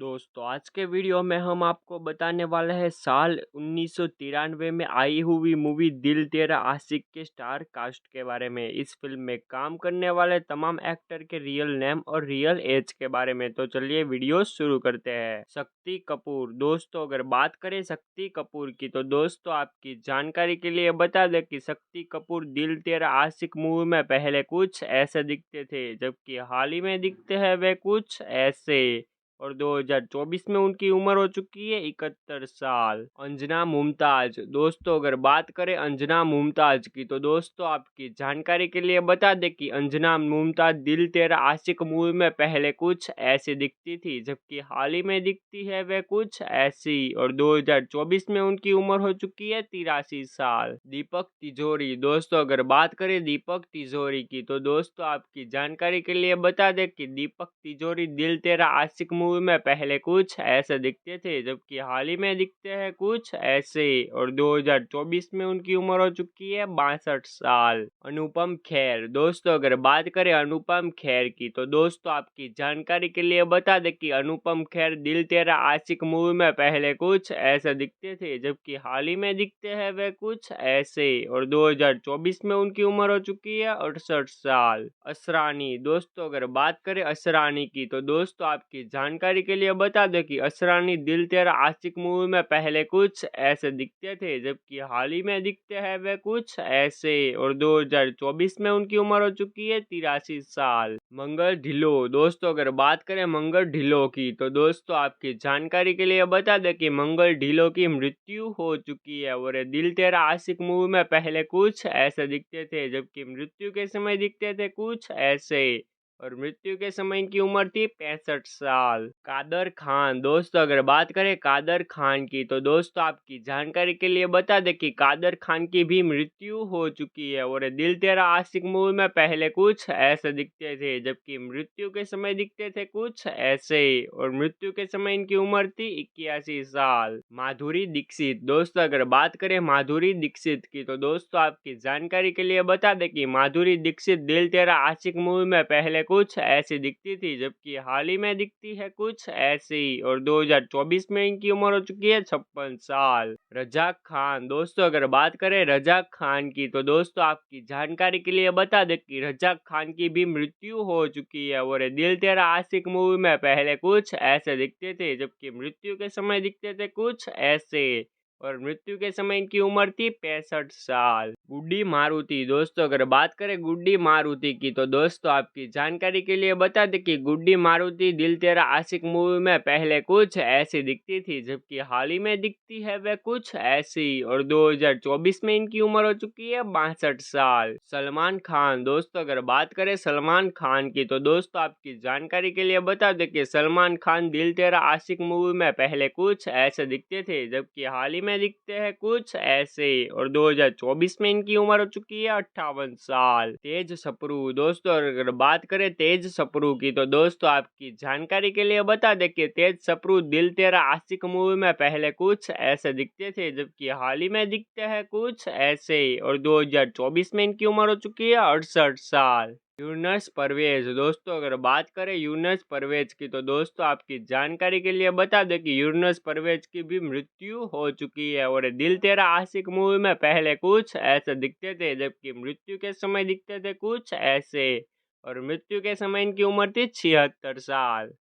दोस्तों आज के वीडियो में हम आपको बताने वाले हैं साल 1993 में आई हुई मूवी दिल तेरा आशिक के स्टार कास्ट के बारे में। इस फिल्म में काम करने वाले तमाम एक्टर के रियल नेम और रियल एज के बारे में। तो चलिए वीडियो शुरू करते हैं। शक्ति कपूर। दोस्तों अगर बात करें शक्ति कपूर की तो दोस्तों आपकी जानकारी के लिए बता दें कि शक्ति कपूर दिल तेरा आशिक मूवी में पहले कुछ ऐसे दिखते थे, जबकि हाल ही में दिखते हैं वे कुछ ऐसे। और 2024 में उनकी उम्र हो चुकी है 71 साल। अंजना मुमताज। दोस्तों अगर बात करें अंजना मुमताज की तो दोस्तों आपकी जानकारी के लिए बता दें कि अंजना मुमताज दिल तेरा आशिक मूवी में पहले कुछ ऐसी दिखती थी, जबकि हाल ही में दिखती है वे कुछ ऐसी। और 2024 में उनकी उम्र हो चुकी है 83 साल। दीपक तिजोरी। दोस्तों अगर बात करें दीपक तिजोरी की तो दोस्तों आपकी जानकारी के लिए बता दें कि दीपक तिजोरी दिल तेरा आशिक मूवी में पहले कुछ ऐसे दिखते थे, जबकि हाल ही में दिखते हैं कुछ ऐसे। और 2024 में उनकी उम्र हो चुकी है 62 साल। अनुपम खेर। दोस्तों अगर बात करें अनुपम खेर की तो दोस्तों आपकी जानकारी के लिए बता दें कि अनुपम खेर दिल तेरा आशिक मूवी में पहले कुछ ऐसे दिखते थे, जबकि हाल ही में दिखते हैं वे कुछ ऐसे। और 2024 में उनकी उम्र हो चुकी है 68 साल। असरानी। दोस्तों अगर बात करें असरानी की तो दोस्तों आपकी जानकारी के लिए बता दें कि असरानी दिल तेरा आशिक मूवी में पहले कुछ ऐसे दिखते थे, जबकि हाल ही में दिखते हैं वे कुछ ऐसे। और 2024 में उनकी उम्र हो चुकी है 83 साल। मंगल ढिल्लों। दोस्तों अगर बात करें मंगल ढिल्लों की तो दोस्तों आपकी जानकारी के लिए बता दें कि मंगल ढिल्लों की मृत्यु हो चुकी है और ये दिल तेरा आशिक मूवी में पहले कुछ ऐसे दिखते थे, जबकि मृत्यु के समय दिखते थे कुछ ऐसे। और मृत्यु के समय इनकी उम्र थी 65 साल। कादर खान। दोस्तों अगर बात करें कादर खान की तो दोस्तों आपकी जानकारी के लिए बता दें कि कादर खान की भी मृत्यु हो चुकी है और दिल तेरा आशिक मूवी में पहले कुछ ऐसे दिखते थे, जबकि मृत्यु के समय दिखते थे कुछ ऐसे। और मृत्यु के समय इनकी उम्र थी 81 साल। माधुरी दीक्षित। दोस्तों अगर बात करें माधुरी दीक्षित की तो दोस्तों आपकी जानकारी के लिए बता दें कि माधुरी दीक्षित दिल तेरा आशिक मूवी में पहले कुछ ऐसी दिखती थी, जबकि हाल ही में दिखती है कुछ ऐसी। और 2024 में इनकी उम्र हो चुकी है 56 साल। रजाक खान। दोस्तों अगर बात करें रजाक खान की तो दोस्तों आपकी जानकारी के लिए बता दें कि रजाक खान की भी मृत्यु हो चुकी है और दिल तेरा आशिक मूवी में पहले कुछ ऐसे दिखते थे, जबकि मृत्यु के समय दिखते थे कुछ ऐसे। और मृत्यु के समय इनकी उम्र थी 65 साल। गुड्डी मारुति। दोस्तों अगर बात करें गुड्डी मारुति की तो दोस्तों आपकी जानकारी के लिए बता दें कि गुड्डी मारुति दिल तेरा आशिक मूवी में पहले कुछ ऐसी दिखती थी, जबकि हाल ही में दिखती है वे कुछ ऐसी। और 2024 में इनकी उम्र हो चुकी है 62 साल। सलमान खान। दोस्तों अगर बात करें सलमान खान की तो दोस्तों आपकी जानकारी के लिए बता दें कि सलमान खान दिल तेरा आशिक मूवी में पहले कुछ ऐसे दिखते थे, जबकि हाल ही में दिखते हैं कुछ ऐसे। और 2024 में इनकी उम्र हो चुकी है 58 साल। तेज सप्रू। दोस्तों अगर बात करें तेज सप्रू की तो दोस्तों आपकी जानकारी के लिए बता दें कि तेज सप्रू दिल तेरा आशिक मूवी में पहले कुछ ऐसे दिखते थे, जबकि हाल ही में दिखते हैं कुछ ऐसे। और 2024 में इनकी उम्र हो चुकी है 68 साल। यूनुस परवेज। दोस्तों अगर बात करें यूनुस परवेज की तो दोस्तों आपकी जानकारी के लिए बता दें कि यूनुस परवेज की भी मृत्यु हो चुकी है और दिल तेरा आशिक मूवी में पहले कुछ ऐसे दिखते थे, जबकि मृत्यु के समय दिखते थे कुछ ऐसे। और मृत्यु के समय इनकी उम्र थी 76 साल।